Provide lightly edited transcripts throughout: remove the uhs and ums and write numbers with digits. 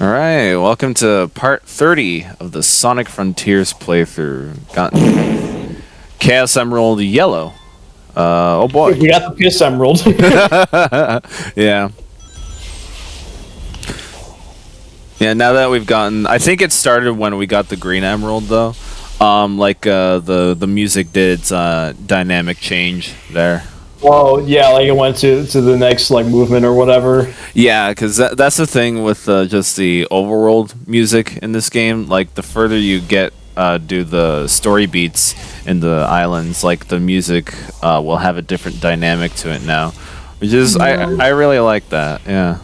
Alright, welcome to part 30 of the Sonic Frontiers playthrough. Gotten Chaos Emerald Yellow. Oh boy. We got the Piss Emerald. Yeah. Yeah, now that we've gotten... I think it started when we got the Green Emerald, though. The music did its dynamic change there. Oh, yeah, like it went to the next, like, movement or whatever. Yeah, because that's the thing with just the overworld music in this game. Like, the further you get, do the story beats in the islands, like, the music will have a different dynamic to it now. Which is... I really like that, yeah.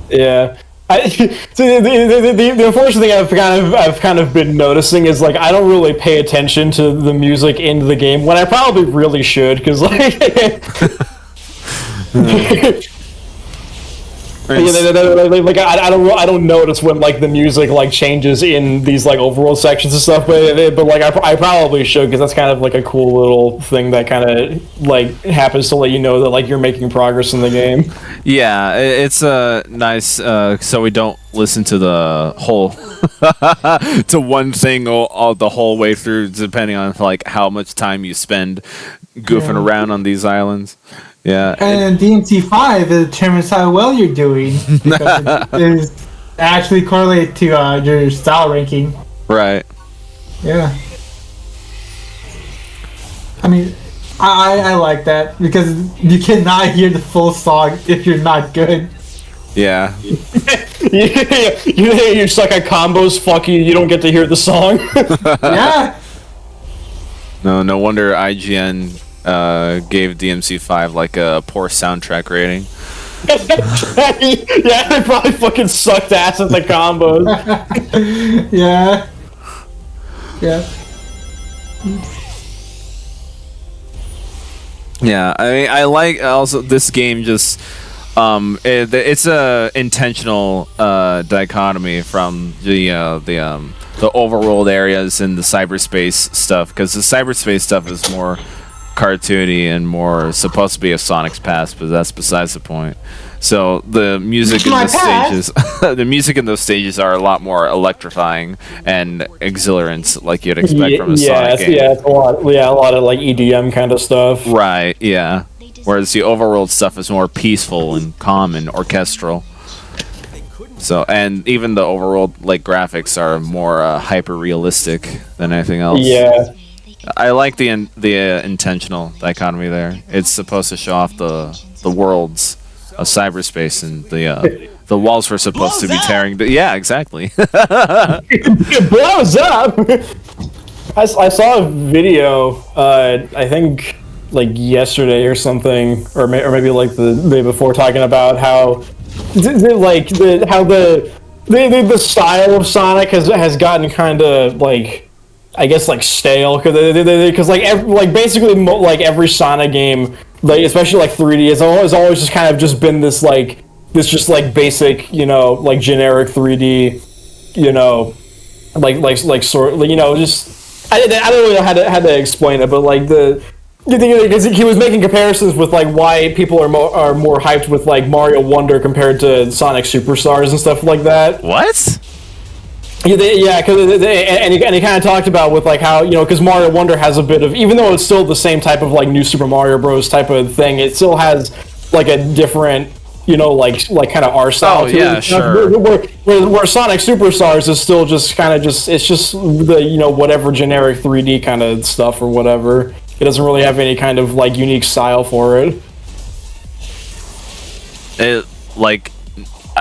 Yeah. The unfortunate thing I've kind of been noticing is, like, I don't really pay attention to the music in the game when I probably really should, because like I don't notice when like the music like changes in these like overworld sections and stuff, but like I probably should, because that's kind of like a cool little thing that kind of like happens to let you know that like you're making progress in the game. Yeah, it's nice so we don't listen to the whole to one thing all the whole way through, depending on like how much time you spend goofing around on these islands. Yeah, and DMC5 determines how well you're doing, because it is actually correlated to your style ranking. Right. Yeah. I mean, I like that, because you cannot hear the full song if you're not good. Yeah. You suck at combos. Fuck you. You don't get to hear the song. Yeah. No wonder IGN gave DMC5 like a poor soundtrack rating. Yeah, they probably fucking sucked ass at the combos. Yeah. Yeah. Yeah, I mean, I like also this game just it's a intentional dichotomy from the overworld areas and the cyberspace stuff, because the cyberspace stuff is more cartoony and more supposed to be a Sonic's past, but that's besides the point. So the music in those stages, the music in those stages are a lot more electrifying and exhilarant, like you'd expect from a Sonic game. Yeah, it's a lot of like EDM kind of stuff. Right. Yeah. Whereas the overworld stuff is more peaceful and calm and orchestral. So, and even the overworld like graphics are more hyper realistic than anything else. Yeah. I like the intentional dichotomy there. It's supposed to show off the worlds of cyberspace, and the walls were supposed to be tearing. Yeah, exactly. It blows up. I saw a video. I think like yesterday or something, or maybe like the day before, talking about how the style of Sonic has gotten kind of like, I guess, like stale, because like basically like every Sonic game, like especially like 3D, has always just kind of just been this just like basic, you know, like generic 3D, you know, like sort, you know, just I don't really know how to explain it, but like because he was making comparisons with like why people are more hyped with like Mario Wonder compared to Sonic Superstars and stuff like that. What? Yeah, and he kind of talked about with like how, you know, because Mario Wonder has a bit of, even though it's still the same type of like New Super Mario Bros. Type of thing, it still has like a different, you know, like kind of art style. Oh yeah, sure. Where Sonic Superstars is still just kind of it's just the, you know, whatever generic 3D kind of stuff or whatever. It doesn't really have any kind of like unique style for it. It like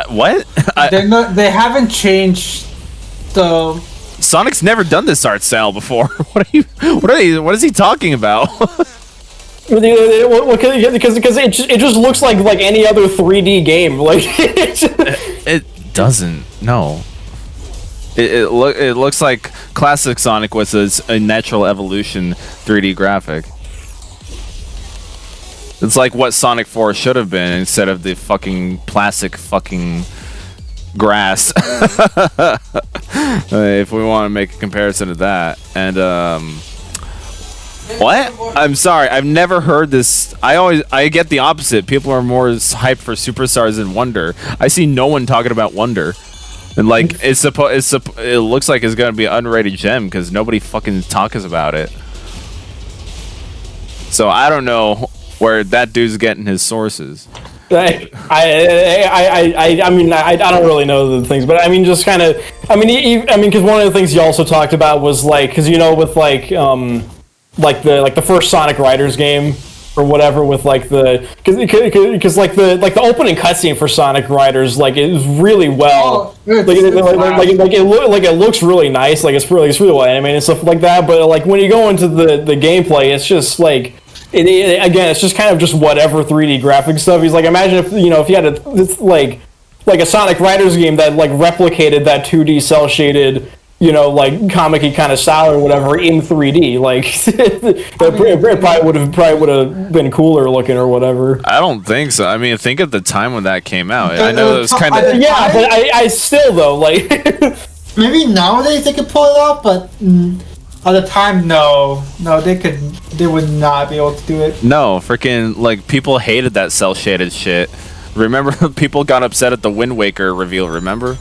what? They haven't changed. So Sonic's never done this art style before. What is he talking about? Because it just looks like any other 3D game. Like it doesn't. No. It looks like classic Sonic was a natural evolution 3D graphic. It's like what Sonic 4 should have been, instead of the fucking plastic fucking grass. If we want to make a comparison to that. And what? I'm sorry, I've never heard this. I get the opposite. People are more hyped for Superstars than Wonder. I see no one talking about Wonder. And like it looks like it's gonna be an unrated gem because nobody fucking talks about it. So I don't know where that dude's getting his sources. I mean, I don't really know the things, but I mean, just kind of, I mean, because one of the things you also talked about was like, because with like the first Sonic Riders game or whatever, with like because like the opening cutscene for Sonic Riders, like, it is really well, it looks really nice, like it's really well animated and stuff like that, but like when you go into the gameplay, it's just like. Again, it's just kind of just whatever 3D graphic stuff. He's like, imagine if if you had like a Sonic Riders game that like replicated that 2D cell shaded, like comic-y kind of style or whatever in 3D. Like, it probably would have been cooler looking or whatever. I don't think so. I mean, think of the time when that came out. I know it was kind of but I still though like maybe nowadays they could pull it off, but. At the time, no, they would not be able to do it. No, freaking like people hated that cell shaded shit. Remember, people got upset at the Wind Waker reveal. Remember?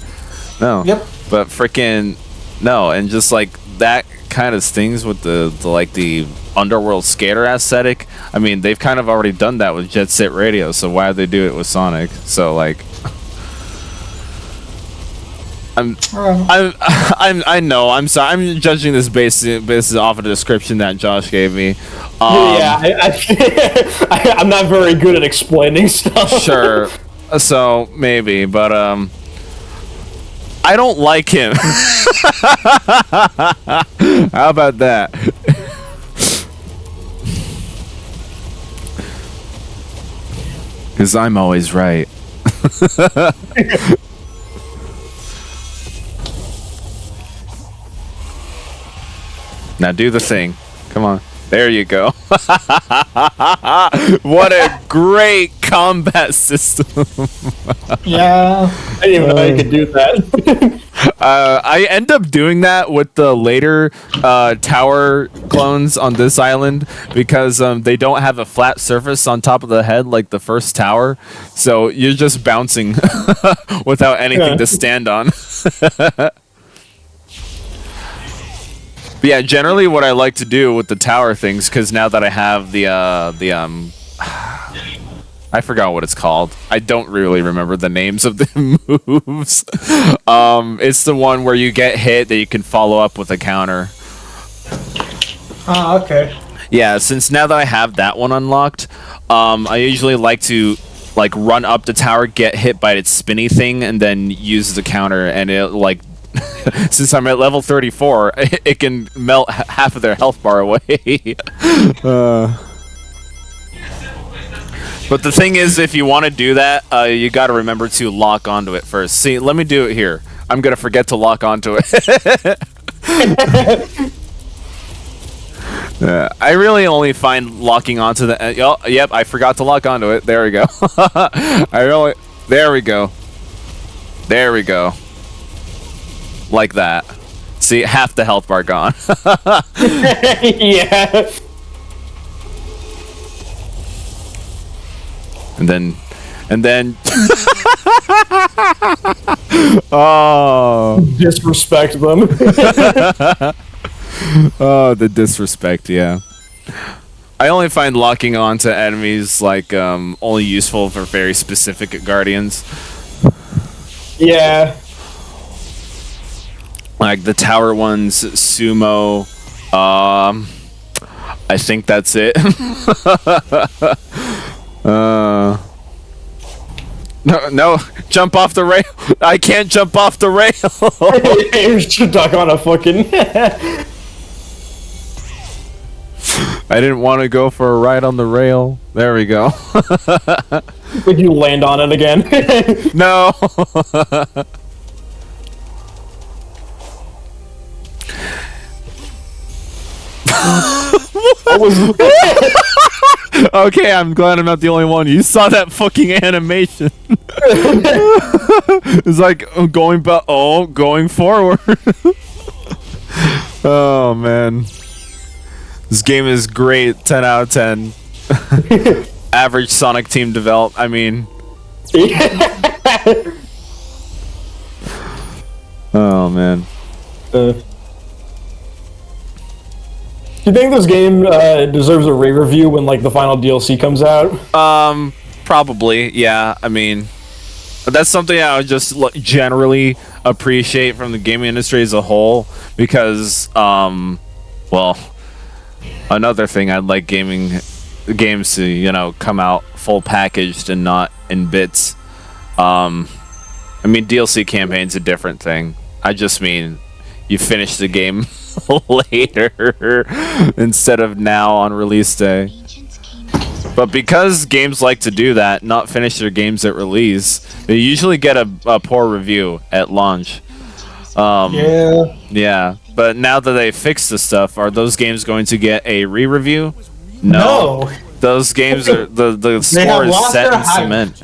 No. Yep. But freaking no, and just like that kind of stings with the underworld skater aesthetic. I mean, they've kind of already done that with Jet Set Radio, so why would they do it with Sonic? So like. I know. I'm sorry. I'm judging this based off of the description that Josh gave me. I'm not very good at explaining stuff. Sure. So maybe, but I don't like him. How about that? Because I'm always right. Now do the thing. Come on. There you go. What a great combat system. Yeah. I didn't even know you could do that. I end up doing that with the later tower clones on this island because they don't have a flat surface on top of the head like the first tower. So you're just bouncing without anything to stand on. But yeah, generally what I like to do with the tower things, because now that I have I forgot what it's called. I don't really remember the names of the moves. It's the one where you get hit that you can follow up with a counter. Oh, okay. Yeah, since now that I have that one unlocked, I usually like to like run up the tower, get hit by its spinny thing, and then use the counter, and it like. Since I'm at level 34, it can melt half of their health bar away. But the thing is, if you want to do that, you got to remember to lock onto it first. See, let me do it here. I'm going to forget to lock onto it. I really only find locking onto the... yep, I forgot to lock onto it. There we go. There we go. There we go. Like that. See, half the health bar gone. Yeah. And then oh, disrespect them. Oh, the disrespect, yeah. I only find locking onto enemies like only useful for very specific guardians. Yeah. Like the tower ones, sumo. I think that's it. No, jump off the rail. I can't jump off the rail. You're stuck on a fucking. I didn't want to go for a ride on the rail. There we go. Would you land on it again? No. Okay, I'm glad I'm not the only one. You saw that fucking animation. It's like going forward. Oh man, this game is great. 10 out of 10. Average Sonic team develop. I mean. Oh man. Do you think this game deserves a re-review when like the final DLC comes out? Probably. Yeah. I mean, that's something I would just generally appreciate from the gaming industry as a whole, because well, another thing I'd like games to come out full packaged and not in bits. I mean, DLC campaign's a different thing. I just mean you finish the game later instead of now on release day. But because games like to do that, not finish their games at release, they usually get a poor review at launch. Yeah. But now that they fixed the stuff, are those games going to get a re-review? No. Those games are the score is set in cement.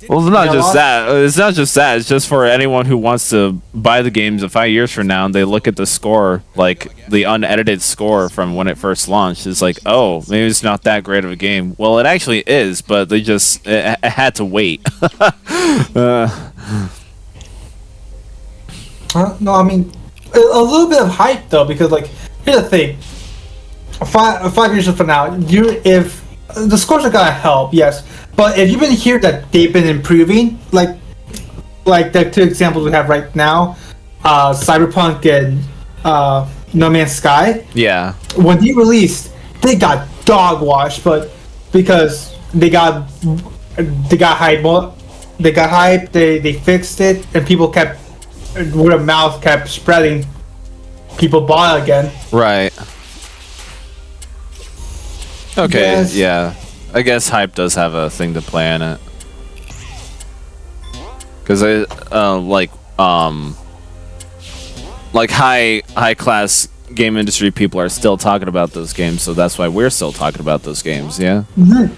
Well, it's not just that. It's not just that. It's just for anyone who wants to buy the games 5 years from now, and they look at the score, like the unedited score from when it first launched. It's like, oh, maybe it's not that great of a game. Well, it actually is, but they just it had to wait. No, I mean a little bit of hype though, because like here's the thing: 5 years from now, if the scores are gonna help, yes. But if you've been hearing that they've been improving, like the two examples we have right now, Cyberpunk and No Man's Sky. Yeah. When they released, they got dog washed, but because they got hype, they fixed it, and people kept word of mouth kept spreading. People bought it again. Right. Okay. Yes. Yeah. I guess hype does have a thing to play in it, because like high class game industry people are still talking about those games, so that's why we're still talking about those games. Yeah. Mm-hmm.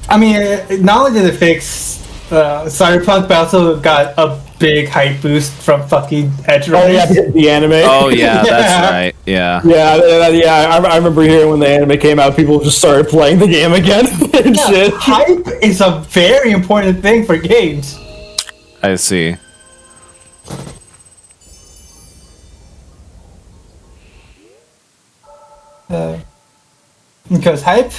I mean, not only did it fix Cyberpunk, but also got a big hype boost from fucking Edge Oh yeah, the anime. Oh yeah, that's right. Yeah. Yeah. I remember hearing when the anime came out, people just started playing the game again and shit. Hype is a very important thing for games. I see. Because hype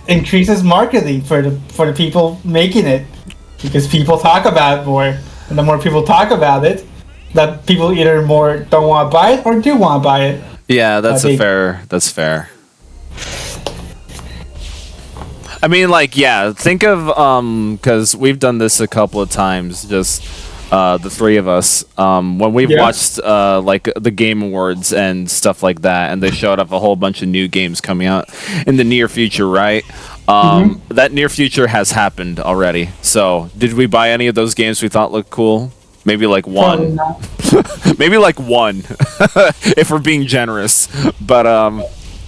increases marketing for the people making it, because people talk about it more, and the more people talk about it, that people either more don't want to buy it or do want to buy it. Yeah, that's fair. I mean, like, yeah, think of because we've done this a couple of times, just the three of us, when we've watched like the Game Awards and stuff like that, and they showed up a whole bunch of new games coming out in the near future, right? That near future has happened already. So, did we buy any of those games we thought looked cool? Maybe like one. Maybe like one, if we're being generous. But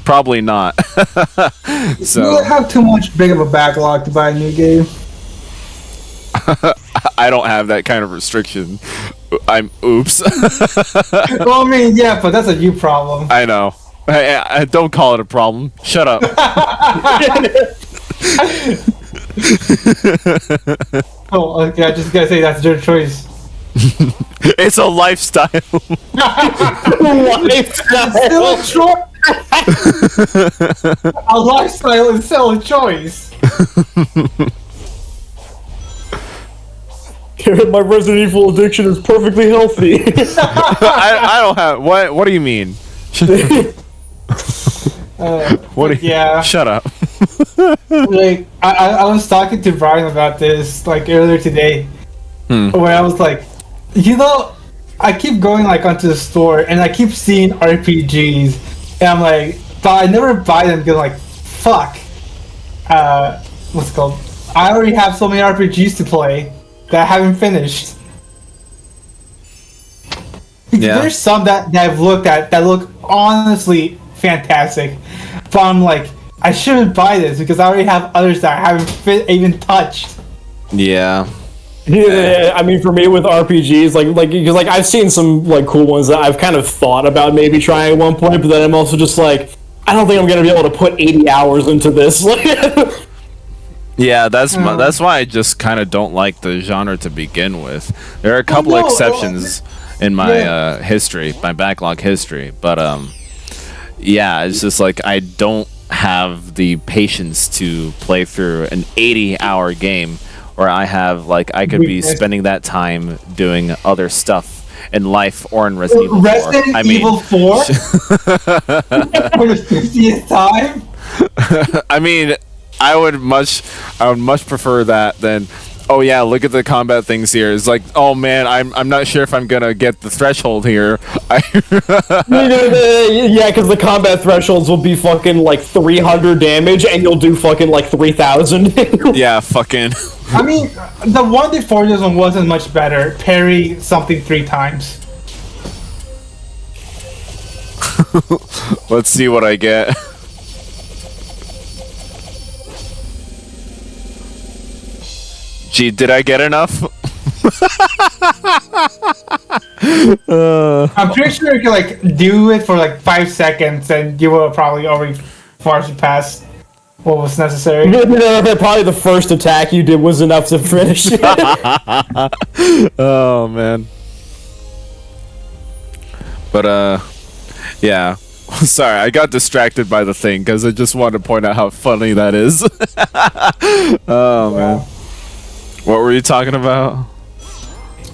probably not. So You don't have too much big of a backlog to buy a new game. I don't have that kind of restriction. Oops. Well, I mean, yeah, but that's a you problem. I know. I don't call it a problem. Shut up. Oh, okay, I just gotta say that's your choice. It's a lifestyle. Still a choice. A lifestyle is still a choice. My Resident Evil addiction is perfectly healthy. I don't have. What do you mean? Yeah. Shut up. Like I was talking to Brian about this like earlier today, where I was like, I keep going like onto the store and I keep seeing RPGs, and I'm like, but I never buy them because like, fuck, what's it called? I already have so many RPGs to play that I haven't finished. Yeah. There's some that I've looked at that look honestly fantastic, but I'm like, I shouldn't buy this because I already have others that I haven't even touched. Yeah. Yeah, I mean, for me with RPGs, because I've seen some like cool ones that I've kind of thought about maybe trying at one point, but then I'm also just like, I don't think I'm gonna be able to put 80 hours into this. Yeah, that's why I just kind of don't like the genre to begin with. There are a couple exceptions in my history, my backlog history, but yeah, it's just like I don't have the patience to play through an 80-hour game where I could be spending that time doing other stuff in life or in Resident Evil 4. Resident Evil 4? For the 50th time? I mean, I would much prefer that than, oh yeah, look at the combat things here. It's like, oh man, I'm not sure if I'm gonna get the threshold here. Yeah, because the combat thresholds will be fucking like 300 damage, and you'll do fucking like 3,000. Yeah, fucking. I mean, the one before this one wasn't much better. Parry something 3 times. Let's see what I get. Gee, did I get enough? I'm pretty sure you can like do it for like 5 seconds, and you will probably already far surpass what was necessary. Probably the first attack you did was enough to finish. Oh man. But yeah. Sorry, I got distracted by the thing because I just wanted to point out how funny that is. Oh man. What were you talking about?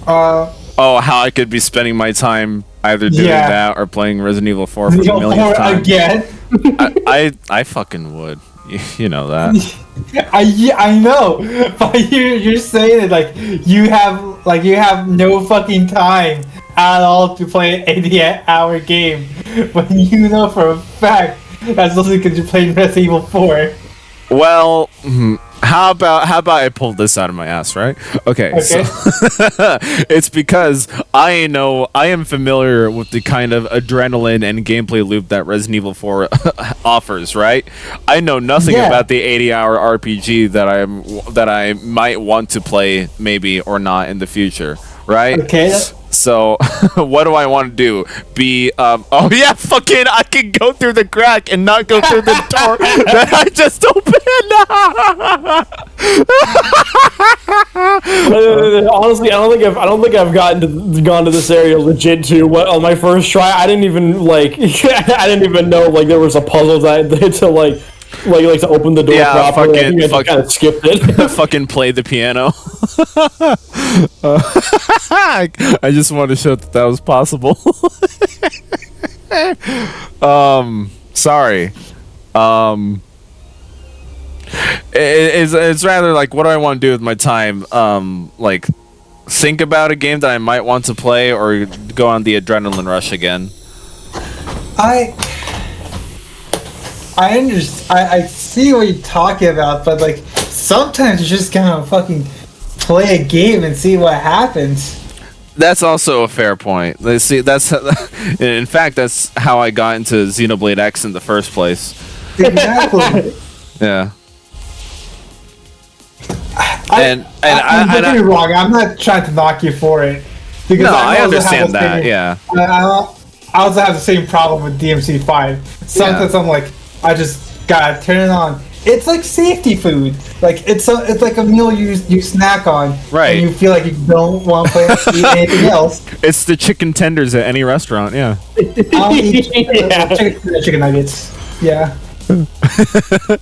Oh, how I could be spending my time either doing that or playing Resident Evil 4 for the millionth time. Again? I fucking would. You know that. I know, but you're saying it like you have no fucking time at all to play an 80-hour game, but you know for a fact that's only because you're playing Resident Evil 4. Well, how about I pulled this out of my ass, right? Okay. So it's because I am familiar with the kind of adrenaline and gameplay loop that Resident Evil 4 offers, right? I know nothing about the 80-hour RPG that I might want to play maybe or not in the future, right? Okay. So, what do I want to do? Oh yeah, fucking, I can go through the crack and not go through the door that I just opened. Honestly, I don't think I've gone to this area legit too. On my first try, I didn't even know like there was a puzzle to to open the door properly. I kind of skipped it. Fucking play the piano. I just wanted to show that was possible. Sorry. It's rather like, what do I want to do with my time? Like, think about a game that I might want to play, or go on the adrenaline rush again. I understand. I see what you're talking about, but like sometimes you just gotta fucking play a game and see what happens. That's also a fair point. See, in fact, that's how I got into Xenoblade X in the first place. Exactly. Yeah. Don't get me wrong. I'm not trying to knock you for it. Because no, I understand that. Yeah. I also have the same problem with DMC5. Sometimes I'm like, I just gotta turn it on. It's like safety food. Like it's like a meal you snack on, right? And you feel like you don't want to eat anything else. It's the chicken tenders at any restaurant. Yeah. I'll eat chicken nuggets. Yeah.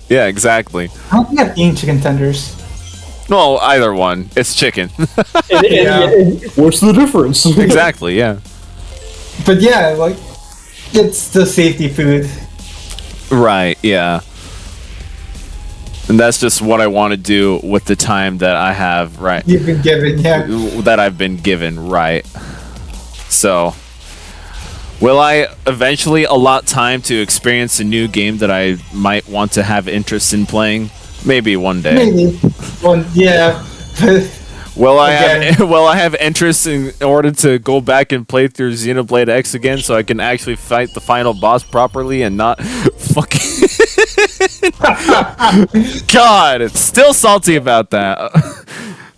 Yeah, exactly. I don't think I've eaten chicken tenders. Well, either one. It's chicken. What's the difference? Exactly. Yeah. But yeah, like it's the safety food. Right. Yeah. And that's just what I want to do with the time that I have, right? You've been given, yeah. That I've been given, right. So, will I eventually allot time to experience a new game that I might want to have interest in playing? Maybe one day. Maybe. Well, yeah. Will I have interest in order to go back and play through Xenoblade X again, so I can actually fight the final boss properly and not fucking God, it's still salty about that.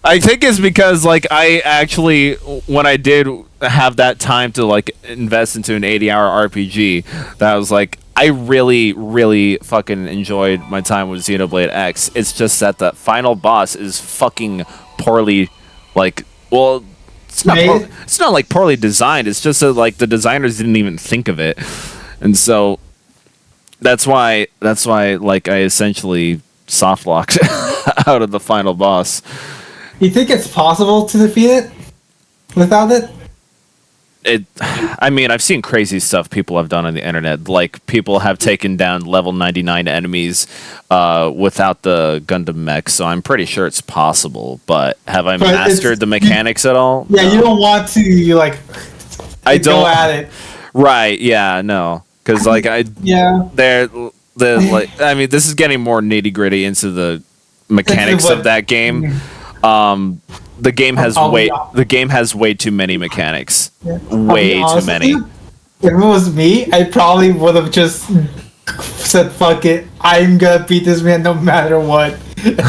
I think it's because like I actually, when I did have that time to like invest into an 80-hour RPG, that was like I really, really fucking enjoyed my time with Xenoblade X. It's just that the final boss is fucking poorly, like, well, it's not. It's not like poorly designed. It's just that like the designers didn't even think of it, and so that's why like I essentially soft locked out of the final boss. You think it's possible to defeat it without it? I mean, I've seen crazy stuff people have done on the internet. Like, people have taken down level 99 enemies without the Gundam mech, so I'm pretty sure it's possible. But have I mastered the mechanics at all? Yeah, no. You don't want to, like, go at it. Right, yeah, no. Because, like, like, I mean, this is getting more nitty-gritty into the mechanics of that game. The game has way too many mechanics. Yeah. Way too many. If it was me, I probably would have just said, "Fuck it, I'm gonna beat this man no matter what." It's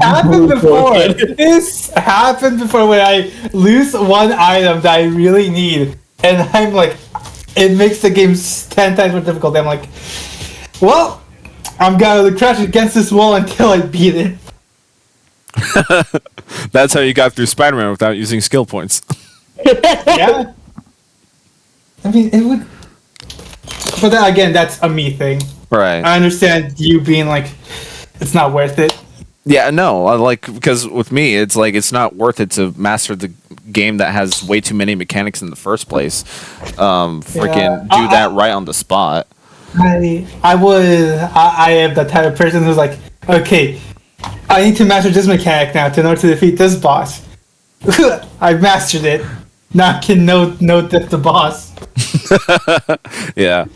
happened before. This happened before where I lose one item that I really need, and I'm like, it makes the game 10 times more difficult. I'm like, well, I'm gonna crash against this wall until I beat it. That's how you got through Spider-Man without using skill points. Yeah. I mean, it would... But then again, that's a me thing. Right. I understand you being like, it's not worth it. Yeah, no, because with me, it's like, it's not worth it to master the game that has way too many mechanics in the first place. Do that right on the spot. I am the type of person who's like, okay, I need to master this mechanic now in order to defeat this boss. I've mastered it. Now I can know that the boss. Yeah.